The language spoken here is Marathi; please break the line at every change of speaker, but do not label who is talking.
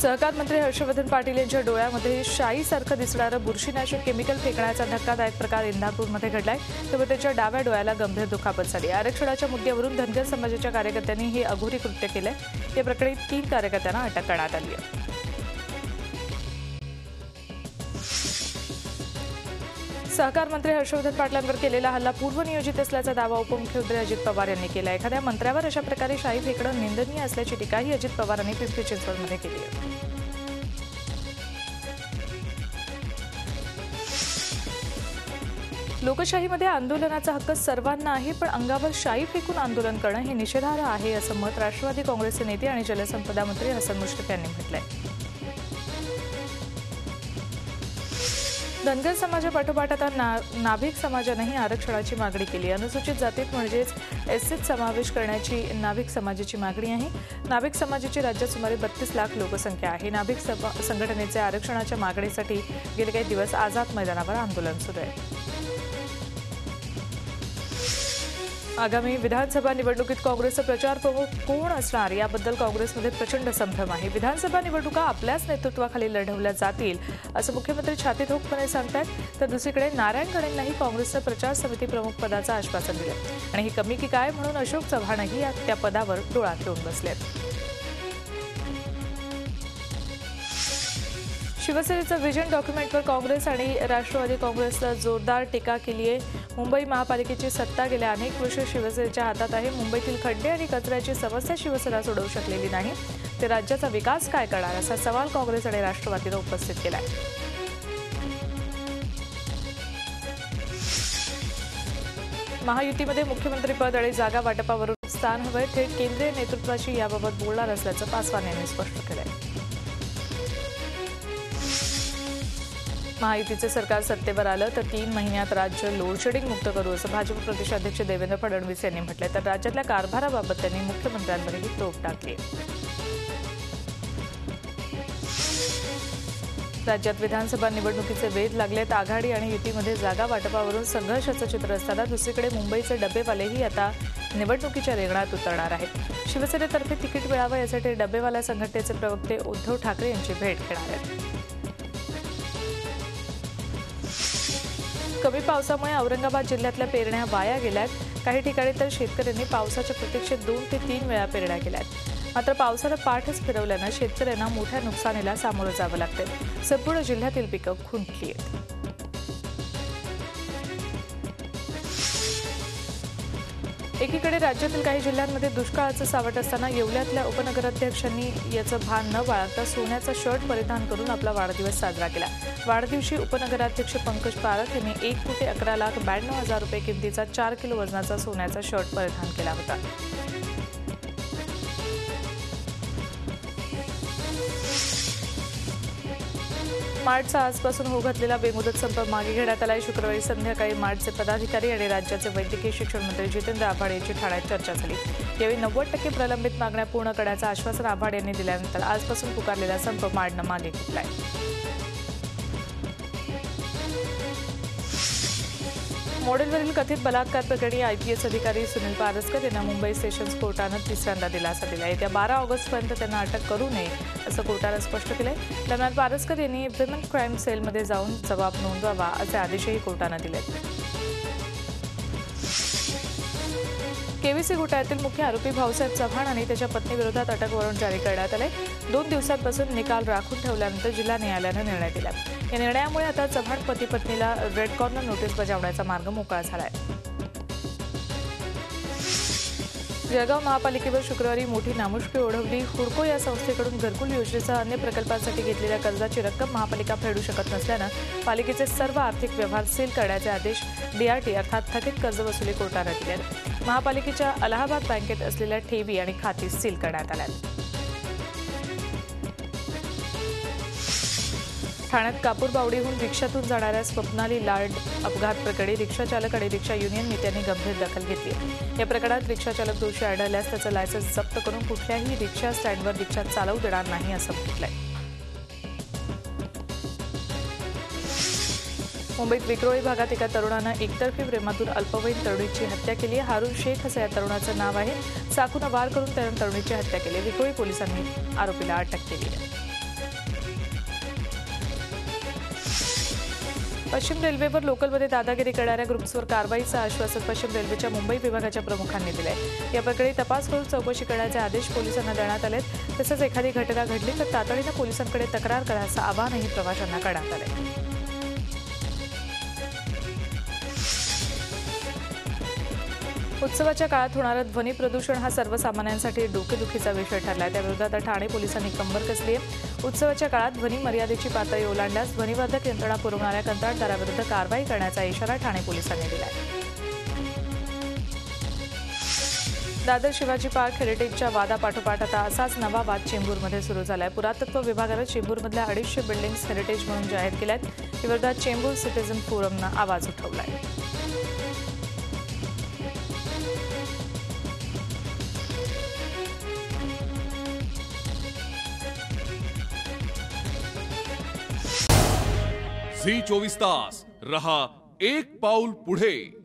सहकार मंत्री हर्षवर्धन पाटील यांच्या डोळ्यामध्ये शाईसारखं दिसणारं बुरशीनाशक केमिकल फेकण्याचा धक्कादायक प्रकार इंदापूरमध्ये घडलाय, तेव्हा त्याच्या डाव्या डोळ्याला गंभीर दुखापत झाली। आरक्षणाच्या मुद्द्यावरून धनगर समाजाच्या कार्यकर्त्यांनी हे अघोरी कृत्य केलंय। या प्रकरणी 3 कार्यकर्त्यांना अटक करण्यात आली आहे। सहकार मंत्री हर्षवर्धन पाटलांवर केलेला हल्ला पूर्वनियोजित असल्याचा दावा उपमुख्यमंत्री अजित पवार यांनी केला। एखाद्या मंत्र्यावर अशा प्रकारे शाई फेकणं निंदनीय असल्याची टीकाही अजित पवारांनी पिंपरी चिंचवडमध्ये केली आहे। लोकशाहीमध्ये आंदोलनाचा हक्क सर्वांना आहे, पण अंगावर शाई फेकून आंदोलन करणं हे निषेधार्ह आहे, असं मत राष्ट्रवादी काँग्रेसचे नेते आणि जलसंपदा मंत्री हसन मुश्रीफ यांनी म्हटलंय। धनगर समाजापाठोपाठ आता नाभिक समाजानेही आरक्षणाची मागणी केली। अनुसूचित जातीत म्हणजेच एससीत समावेश करण्याची नाभिक समाजाची मागणी आहे। नाभिक समाजाची राज्यात सुमारे 32 लाख लोकसंख्या आहे। नाभिक संघटनेचे आरक्षणाच्या मागणीसाठी गेले काही दिवस आझाद मैदानावर आंदोलन सुरू आहे। आगामी विधानसभा निवडणुकीत काँग्रेसचा प्रचार प्रमुख कोण असणार याबद्दल काँग्रेसमध्ये प्रचंड संभ्रम आहे। विधानसभा निवडणुका आपल्याच नेतृत्वाखाली लढवल्या जातील असं मुख्यमंत्री छाती ठोकपणे सांगतात, तर दुसरीकडे नारायण गणेंनाही काँग्रेसच्या प्रचार समिती प्रमुख पदाचं आश्वासन दिलं आणि ही कमी की काय म्हणून अशोक चव्हाणही त्या पदावर डोळा ठेवून बसलेत। शिवसेनेचं व्हिजन डॉक्युमेंटवर काँग्रेस आणि राष्ट्रवादी काँग्रेसला जोरदार टीका केली आहे। मुंबई महापालिकेची सत्ता गेल्या अनेक वर्ष शिवसेनेच्या हातात आहे। मुंबईतील खड्डे आणि कचऱ्याची समस्या शिवसेना सोडवू शकलेली नाही, ते राज्याचा विकास काय करणार असा सवाल काँग्रेस आणि राष्ट्रवादीनं उपस्थित केला आहे। महायुतीमध्ये मुख्यमंत्रीपद आणि जागा वाटपावरून स्थान हवंय, थेट केंद्रीय नेतृत्वाशी याबाबत बोलणार असल्याचं पासवान यांनी स्पष्ट केलंय। महायुतीचे सरकार सत्तेवर आलं तर 3 महिन्यात राज्य लोडशेडिंग मुक्त करू असं भाजप प्रदेशाध्यक्ष देवेंद्र फडणवीस यांनी म्हटलंय, तर राज्यातल्या कारभाराबाबत त्यांनी मुख्यमंत्र्यांवरही तोफ टाकली। राज्यात विधानसभा निवडणुकीचे वेध लागलेत। आघाडी आणि युतीमध्ये जागा वाटपावरून संघर्षाचं चित्र असताना दुसरीकडे मुंबईचे डबेवालेही आता निवडणुकीच्या रिंगणात उतरणार आहेत। शिवसेनेतर्फे तिकीट मिळावं यासाठी डबेवाला संघटनेचे प्रवक्ते उद्धव ठाकरे यांची भेट घेणार आहेत। कमी पावसामुळे औरंगाबाद जिल्ह्यातल्या पेरण्या वाया गेल्यात। काही ठिकाणी तर शेतकऱ्यांनी पावसाच्या प्रतीक्षेत 2 ते 3 वेळा पेरण्या केल्यात। मात्र पावसानं पाठच फिरवल्यानं शेतकऱ्यांना मोठ्या नुकसानीला सामोरं जावं लागतंय। संपूर्ण जिल्ह्यातील पिकं खुंटली आहेत। एकीकडे राज्यातील काही जिल्ह्यांमध्ये दुष्काळाचं सावट असताना येवल्यातल्या उपनगराध्यक्षांनी याचं भान न बाळगता सोन्याचा शर्ट परिधान करून आपला वाढदिवस साजरा केला। वाढदिवशी उपनगराध्यक्ष पंकज पारख यांनी 1,11,92,000 रुपये किमतीचा 4 किलो वजनाचा सोन्याचा शर्ट परिधान केला होता। मार्चचा आजपासून होऊ घातलेला बेमुदत संप मागे घेण्यात आलाय। शुक्रवारी संध्याकाळी मार्चचे पदाधिकारी आणि राज्याचे वैद्यकीय शिक्षण मंत्री जितेंद्र आव्हाड यांची ठाण्यात चर्चा झाली। यावेळी 90% प्रलंबित मागण्या पूर्ण करण्याचं आश्वासन आव्हाड यांनी दिल्यानंतर आजपासून पुकारलेला संप माडनं मागे घेतलाय। मॉडेलवरील कथित बलात्कार प्रकरणी आयपीएस अधिकारी सुनील पारस्कर यांना मुंबई सेशन्स कोर्टानं तिसऱ्यांदा दिलासा दिला। येत्या 12 ऑगस्टपर्यंत त्यांना अटक करू नये असं कोर्टानं स्पष्ट केलंय। दरम्यान पारस्कर यांनी विमेन क्राईम सेलमध्ये जाऊन जबाब नोंदवावा असे आदेशही कोर्टानं दिलेत। केवीसी घोटाळ्यातील मुख्य आरोपी भाऊसाहेब चव्हाण आणि त्याच्या पत्नीविरोधात अटक वॉरंट जारी करण्यात आले। 2 दिवसांपासून निकाल राखून ठेवल्यानंतर जिल्हा न्यायालयानं निर्णय दिला। या निर्णयामुळे आता चव्हाण पती पत्नीला रेड कॉर्नर नोटीस बजावण्याचा मार्ग मोकळा झालाय। जळगाव महापालिकेवर शुक्रवारी मोठी नामुष्की ओढवली। हुडको या संस्थेकडून घरकुल योजनेसह अन्य प्रकल्पांसाठी घेतलेल्या कर्जाची रक्कम महापालिका फेडू शकत नसल्यानं पालिकेचे सर्व आर्थिक व्यवहार सील करण्याचे आदेश डीआरटी अर्थात थकीत कर्जवसुली कोर्टानं दिले। महापालिकेच्या अलाहाबाद बँकेत असलेल्या ठेवी आणि खाती सील करण्यात आल्या। ठाण्यात कापूरबावडीहून रिक्षातून जाणाऱ्या स्वप्नाली लाड अपघात प्रकरणी रिक्षाचालक आणि रिक्षा युनियन नेत्यांनी गंभीर दखल घेतली। या प्रकरणात रिक्षाचालक दोषी आढळल्यास त्याचं लायसन्स जप्त करून कुठल्याही रिक्षा स्टँडवर रिक्षा चालवू देणार नाही असं म्हटलंय। मुंबईत विक्रोळी भागात एका तरुणानं एकतर्फी प्रेमातून अल्पवयीन तरुणीची हत्या केली आहे। हारून शेख असं या तरुणाचं नाव आहे। चाकूनं वार करून त्यानं तरुणीची हत्या केली। विक्रोळी पोलिसांनी आरोपीला अटक केली आहे। पश्चिम रेल्वेवर लोकलमध्ये दादागिरी करणाऱ्या ग्रुप्सवर कारवाईचं आश्वासन पश्चिम रेल्वेच्या मुंबई विभागाच्या प्रमुखांनी दिलंय। या प्रकरणी तपास करून चौकशी करण्याचे आदेश पोलिसांना देण्यात आलेत। तसंच एखादी घटना घडली तर तातडीनं पोलिसांकडे तक्रार करण्याचं आवाहनही प्रवाशांना करण्यात आलंय। उत्सवाच्या काळात होणारं ध्वनी प्रदूषण हा सर्वसामान्यांसाठी डोकेदुखीचा विषय ठरलाय। त्याविरोधात ठाणे पोलिसांनी कंबर कसली आहे। उत्सवाच्या काळात ध्वनी मर्यादेची पातळी ओलांडल्यास ध्वनिवर्धक यंत्रणा पुरवणाऱ्या कंत्राटदाराविरुद्ध कारवाई करण्याचा इशारा ठाणे पोलिसांनी दिलाय। दादर शिवाजी पार्क हेरिटेजच्या वादापाठोपाठ आता असाच नवा वाद चेंबूरमध्ये सुरू झालाय। पुरातत्व विभागानं चेंबूरमधल्या 250 बिल्डिंग्स हेरिटेज म्हणून जाहीर केल्यात। या विरोधात चेंबूर सिटीझन फोरमनं आवाज उठवलाय।
झी 24 तास रहा एक पाऊल पुढे।